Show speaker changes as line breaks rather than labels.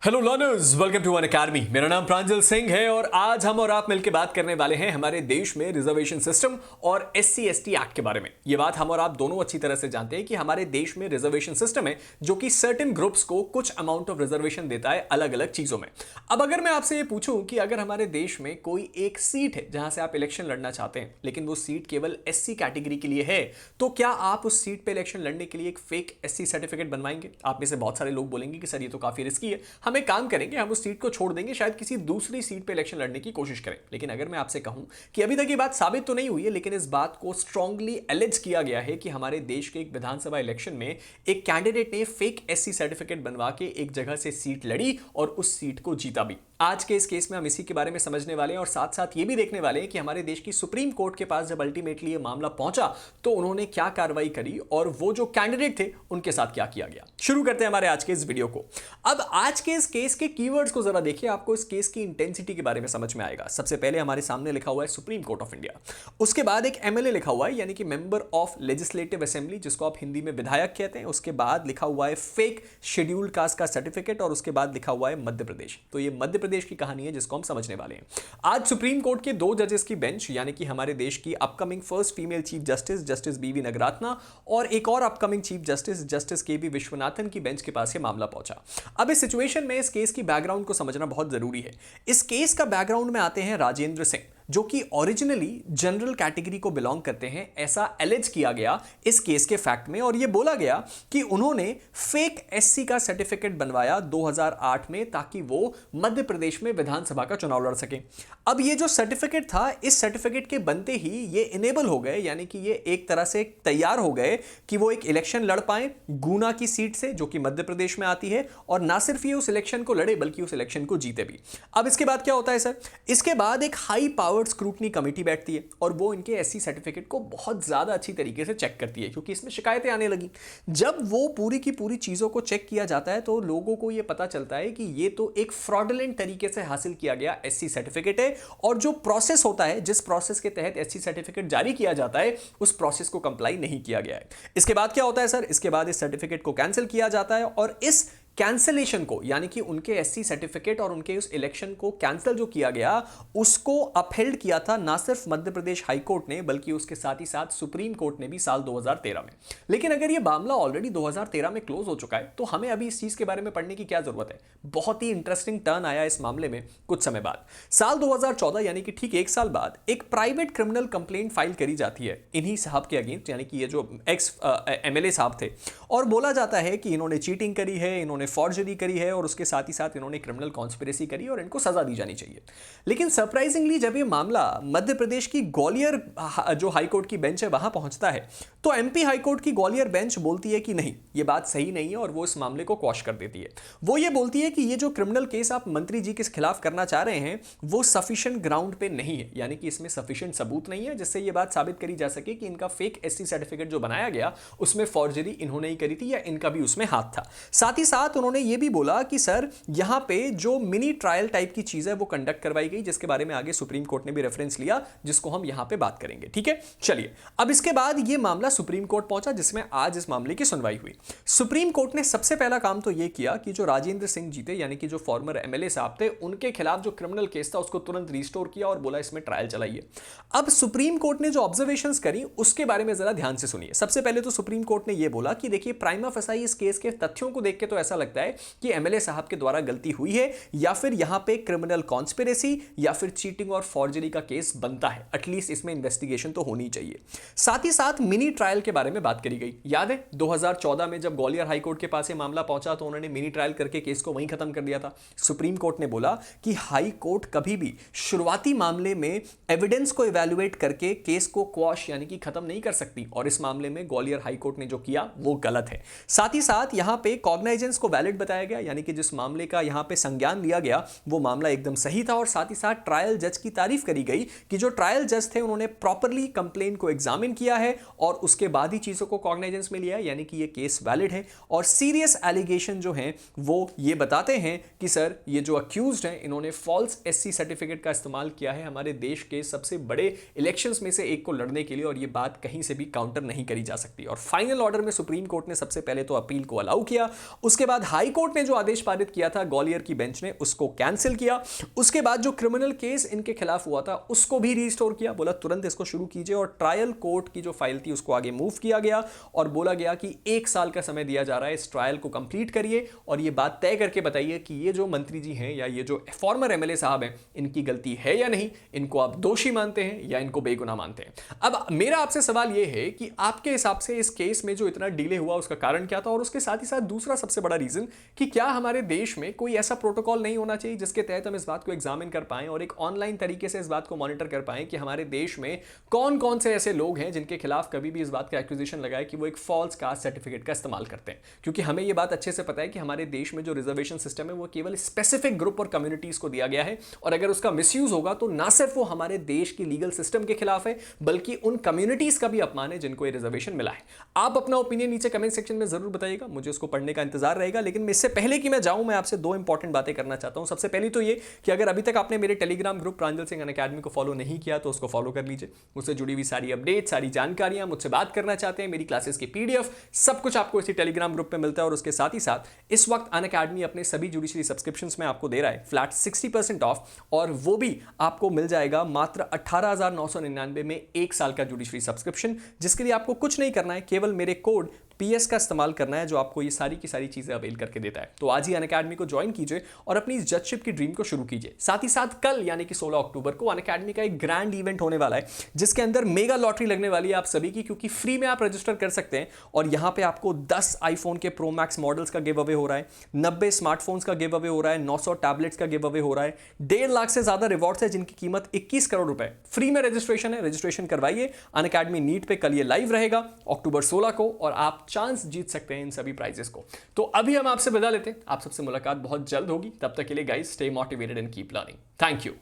Hello learners, welcome to Unacademy. मेरा नाम प्रांजल सिंह है और आज हम और आप मिलकर बात करने वाले हैं हमारे देश में रिजर्वेशन सिस्टम और एससी एसटी एक्ट के बारे में। ये बात हम और आप दोनों अच्छी तरह से जानते हैं कि हमारे देश में रिजर्वेशन सिस्टम है जो कि सर्टेन ग्रुप्स को कुछ अमाउंट ऑफ रिजर्वेशन देता है अलग अलग चीजों में। अब अगर मैं आपसे ये पूछूं कि अगर हमारे देश में कोई एक सीट है जहां से आप इलेक्शन लड़ना चाहते हैं लेकिन वो सीट केवल एससी कैटेगरी के लिए है, तो क्या आप उस सीट पे इलेक्शन लड़ने के लिए एक फेक एससी सर्टिफिकेट बनवाएंगे? आप में से बहुत सारे लोग बोलेंगे कि सर ये तो काफी रिस्की है, हम एक काम करेंगे, हम उस सीट को छोड़ देंगे, शायद किसी दूसरी सीट पे इलेक्शन लड़ने की कोशिश करें। लेकिन अगर मैं आपसे कहूं कि अभी तक ये बात साबित तो नहीं हुई है, लेकिन इस बात को स्ट्रांगली एलिज किया गया है कि हमारे देश के एक विधानसभा इलेक्शन में एक कैंडिडेट ने फेक एससी सर्टिफिकेट बनवा के एक जगह से सीट लड़ी और उस सीट को जीता भी। आज के इस केस में हम इसी के बारे में समझने वाले हैं और साथ साथ ये भी देखने वाले हैं कि हमारे देश की सुप्रीम कोर्ट के पास जब अल्टीमेटली ये मामला पहुंचा तो उन्होंने क्या कार्रवाई करी और वो जो कैंडिडेट थे उनके साथ क्या किया गया। शुरू करते हैं हमारे आज के इस वीडियो को। अब आज के इस केस के कीवर्ड्स को जरा देखिए, आपको इस केस की इंटेंसिटी के बारे में समझ में आएगा। सबसे पहले हमारे सामने लिखा हुआ है सुप्रीम कोर्ट ऑफ इंडिया, उसके बाद एक एमएलए लिखा हुआ है यानी कि मेंबर ऑफ लेजिस्लेटिव असेंबली, जिसको आप हिंदी में विधायक कहते हैं। उसके बाद लिखा हुआ है फेक शेड्यूल्ड कास्ट का सर्टिफिकेट और उसके बाद लिखा हुआ है मध्य प्रदेश। तो ये मध्य प्रदेश की कहानी है जिसको हम समझने वाले हैं। आज सुप्रीम कोर्ट के दो जजेस की बेंच यानी कि हमारे देश की upcoming first female chief justice justice बीवी नगरात्ना और एक और अपकमिंग चीफ जस्टिस जस्टिस के बी विश्वनाथन की बेंच के पास ये मामला पहुंचा। अब इस सिचुएशन में इस केस की बैकग्राउंड को समझना बहुत जरूरी है। इस केस का बैकग्राउंड में आते हैं राजेंद्र सिंह, जो कि ओरिजिनली जनरल कैटेगरी को बिलोंग करते हैं, ऐसा एलिज किया गया इस केस के फैक्ट में। और यह बोला गया कि उन्होंने फेक एससी का सर्टिफिकेट बनवाया 2008 में ताकि वो मध्य प्रदेश में विधानसभा का चुनाव लड़ सके। अब ये जो सर्टिफिकेट था, इस सर्टिफिकेट के बनते ही ये इनेबल हो गए, यानी कि ये एक तरह से तैयार हो गए कि वो एक इलेक्शन लड़ पाए गुना की सीट से जो कि मध्य प्रदेश में आती है, और ना सिर्फ ये उस इलेक्शन को लड़े बल्कि उस इलेक्शन को जीते भी। अब इसके बाद क्या होता है सर? इसके बाद एक हाई पावर स्क्रूटनी कमेटी बैठती है और वो इनके एससी सर्टिफिकेट को बहुत ज्यादा अच्छी तरीके से चेक करती है, क्योंकि इसमें शिकायतें आने लगी। जब वो पूरी की पूरी चीजों को चेक किया जाता है तो लोगों को ये पता चलता है कि ये तो एक फ्रॉडुलेंट तरीके से हासिल किया गया एससी सर्टिफिकेट है, और जो प्रोसेस होता है, जिस प्रोसेस के तहत एससी सर्टिफिकेट जारी किया जाता है, उस प्रोसेस को कंप्लाई नहीं किया गया है। इसके बाद क्या होता है सर? इसके बाद इस सर्टिफिकेट को कैंसिल किया जाता है और इस कैंसलेशन को, यानी कि उनके एससी सर्टिफिकेट और उनके उस इलेक्शन को कैंसिल जो किया गया, उसको अपहेल्ड किया था ना सिर्फ मध्य प्रदेश हाई कोर्ट ने बल्कि उसके साथ ही साथ सुप्रीम कोर्ट ने भी साल 2013 में। लेकिन अगर यह मामला ऑलरेडी 2013 में क्लोज हो चुका है तो हमें अभी इस चीज के बारे में पढ़ने की क्या जरूरत है? बहुत ही इंटरेस्टिंग टर्न आया इस मामले में कुछ समय बाद। साल 2014 यानी कि ठीक एक साल बाद एक प्राइवेट क्रिमिनल कंप्लेंट फाइल करी जाती है इन्हीं साहब के अगेंस्ट, यानी कि ये जो एक्स एमएलए साहब थे, और बोला जाता है कि इन्होंने चीटिंग करी है, इन्होंने फॉर्जरी करी है और उसके साथ ही साथ इन्होंने क्रिमिनल कॉन्स्पिरेसी करी और इनको सजा दी जानी चाहिए। लेकिन सरप्राइजिंगली जब ये मामला मध्य प्रदेश की ग्वालियर जो हाईकोर्ट की बेंच है वहां पहुंचता है तो एमपी हाईकोर्ट की ग्वालियर बेंच बोलती है कि नहीं, ये बात सही नहीं है, और वो इस मामले को क्वॉश कर देती है। वो ये बोलती है कि ये जो क्रिमिनल केस आप मंत्री जी के खिलाफ करना चाह रहे हैं वो सफिशिएंट ग्राउंड पे नहीं है, यानी कि इसमें सफिशिएंट सबूत नहीं है जिससे ये बात साबित करी जा सके कि इनका फेक एससी सर्टिफिकेट जो बनाया गया उसमें फॉर्जरी इन्होंने ही करी थी या इनका भी उसमें हाथ था। साथ ही साथ उन्होंने ये भी बोला कि सर यहां पे जो मिनी ट्रायल टाइप की चीज है वो कंडक्ट करवाई गई, जिसके बारे में आगे सुप्रीम कोर्ट ने भी रेफरेंस लिया, जिसको हम यहां पे बात करेंगे। ठीक है, चलिए। अब इसके बाद ये मामला सुप्रीम कोर्ट पहुंचा जिसमें आज इस मामले की सुनवाई हुई। सुप्रीम कोर्ट ने सबसे पहला काम तो ये किया कि जो राजेंद्र सिंह जी थे, यानी कि जो फॉर्मर एमएलए साहब थे, उनके खिलाफ जो क्रिमिनल केस था उसको तुरंत रिस्टोर किया और बोला इसमें ट्रायल चलाइए। अब सुप्रीम कोर्ट ने जो ऑब्जर्वेशंस करी उसके बारे में जरा ध्यान से सुनिए। सबसे पहले तो सुप्रीम कोर्ट ने यह बोला कि देखिए, प्राइमा फेसाई इस केस के तथ्यों को देख के तो ऐसा लगता है कि एमएलए साहब के द्वारा गलती हुई है या फिर यहां पे क्रिमिनल कॉन्स्पिरेसी या फिर चीटिंग और फॉर्जरी का केस बनता है। एटलीस्ट इसमें इन्वेस्टिगेशन तो होनी चाहिए। साथ ही साथ मिनी ट्रायल के बारे में बात करी गई। याद है 2014 में जब ग्वालियर हाई कोर्ट के पास ये मामला पहुंचा तो उन्होंने मिनी ट्रायल करके केस को वहीं खत्म कर दिया था। सुप्रीम कोर्ट ने बोला कि हाई कोर्ट कभी भी शुरुआती मामले में एविडेंस को इवैल्यूएट करके केस को क्वॉश यानी कि खत्म नहीं कर सकती, और इस मामले में ग्वालियर हाई कोर्ट ने जो किया वो गलत है। साथ ही साथ यहां पे कॉग्नाइजेंस को वैलिड बताया गया, यानी कि जिस मामले का यहां पे संज्ञान लिया गया वो मामला एकदम सही था, और साथ ही साथ ट्रायल जज की तारीफ करी गई कि जो ट्रायल जज थे उन्होंने प्रॉपर्ली कंप्लेंट को एग्जामिन किया है और उसके बाद ही चीजों को कॉग्नाइजेंस में लिया है, यानी कि ये केस एविडेंस वैलिड है और सीरियस एलिगेशन जो हैं वो ये बताते हैं कि सर ये जो अक्यूज्ड हैं इन्होंने फॉल्स एससी सर्टिफिकेट का इस्तेमाल किया है हमारे देश के सबसे बड़े इलेक्शंस में से एक को लड़ने के लिए और ये बात कहीं से भी काउंटर नहीं करी जा सकती। और फाइनल ऑर्डर में सुप्रीम कोर्ट ने सबसे पहले तो अपील को अलाउ किया, उसके बाद हाई कोर्ट ने जो आदेश पारित किया था ग्वालियर की बेंच ने उसको कैंसिल किया, उसके बाद जो क्रिमिनल केस इनके खिलाफ हुआ था उसको भी रिस्टोर किया, बोला तुरंत इसको शुरू कीजिए और ट्रायल कोर्ट की जो फाइल थी उसको आगे मूव किया गया और बोला गया कि 1 साल का समय दिया जा रहा है, इस ट्रायल को कंप्लीट करिए और ये बात तय करके बताइए कि ये जो मंत्री जी हैं या ये जो फॉर्मर एमएलए साहब हैं इनकी गलती है या नहीं, इनको आप दोषी मानते हैं या इनको बेगुनाह मानते हैं। अब मेरा आपसे सवाल यह है कि आपके हिसाब से इस केस में जो इतना डिले हुआ उसका कारण क्या था और उसके साथ ही साथ दूसरा सबसे बड़ा रीजन कि क्या हमारे देश में कोई ऐसा प्रोटोकॉल नहीं होना चाहिए जिसके तहत हम इस बात को एग्जामिन कर पाएं और एक ऑनलाइन तरीके से इस बात को मॉनिटर कर पाएं कि हमारे देश में कौन कौन से ऐसे लोग हैं जिनके खिलाफ कभी भी इस बात का एक्यूजेशन लगाए कि वो एक फॉल्स कास्ट सर्टिफिकेट का इस्तेमाल करते हैं। क्योंकि हमें यह बात अच्छे से पता है कि हमारे देश में जो रिजर्वेशन सिस्टम है वो केवल स्पेसिफिक ग्रुप और कम्युनिटीज को दिया गया है और अगर उसका मिसयूज होगा तो ना सिर्फ वो हमारे देश की लीगल सिस्टम के खिलाफ है बल्कि उन कम्युनिटीज का भी अपमान है जिनको ये रिजर्वेशन मिला है। आप अपना ओपिनियन नीचे कमेंट सेक्शन में जरूर बताइएगा, मुझे उसको पढ़ने का इंतजार रहेगा। लेकिन इससे पहले कि मैं जाऊं मैं आपसे 2 इंपॉर्टेंट बातें करना चाहता हूं। सबसे पहली तो ये कि अगर अभी तक आपने मेरे टेलीग्राम ग्रुप प्रांजल सिंह अनअकैडमी को फॉलो नहीं किया तो उसको फॉलो कर लीजिए। उससे जुड़ी हुई सारी अपडेट, सारी जानकारियां, मुझसे बात करना चाहते हैं, मेरी क्लासेस की पीडीएफ, सब कुछ आपको इसी टेलीग्राम ग्रुप में मिलता है। और उसके साथ ही साथ इस वक्त अनअकैडमी अपने सभी जुडिशरी सब्सक्रिप्शंस में आपको दे रहा है फ्लैट 60% ऑफ और वो भी आपको मिल जाएगा मात्र 18,999 में 1 साल का जुडिशरी सब्सक्रिप्शन, जिसके लिए आपको कुछ नहीं करना है, केवल मेरे कोड PS का इस्तेमाल करना है जो आपको ये सारी की सारी चीजें अवेल करके देता है। तो आज ही अनअकैडमी को ज्वाइन कीजिए और अपनी इस जजशिप की ड्रीम को शुरू कीजिए। साथ ही साथ कल यानी कि 16 अक्टूबर को अनअकैडमी का एक ग्रैंड इवेंट होने वाला है जिसके अंदर मेगा लॉटरी लगने वाली है आप सभी की, क्योंकि फ्री में आप रजिस्टर कर सकते हैं और यहां पे आपको 10 आईफोन के प्रो मैक्स मॉडल्स का गिव अवे हो रहा है, 90 स्मार्टफोन्स का गिव अवे हो रहा है, 900 टैबलेट्स का गिव अवे हो रहा है, 1.5 लाख से ज्यादा रिवॉर्ड्स है जिनकी कीमत 21 करोड़ रुपए। फ्री में रजिस्ट्रेशन है, रजिस्ट्रेशन करवाइए। अनअकैडमी नीट पे कल ये लाइव रहेगा अक्टूबर 16 को और आप चांस जीत सकते हैं इन सभी प्राइजेस को। तो अभी हम आपसे विदा लेते हैं, आप सबसे मुलाकात बहुत जल्द होगी। तब तक के लिए guys stay motivated and keep learning. Thank you.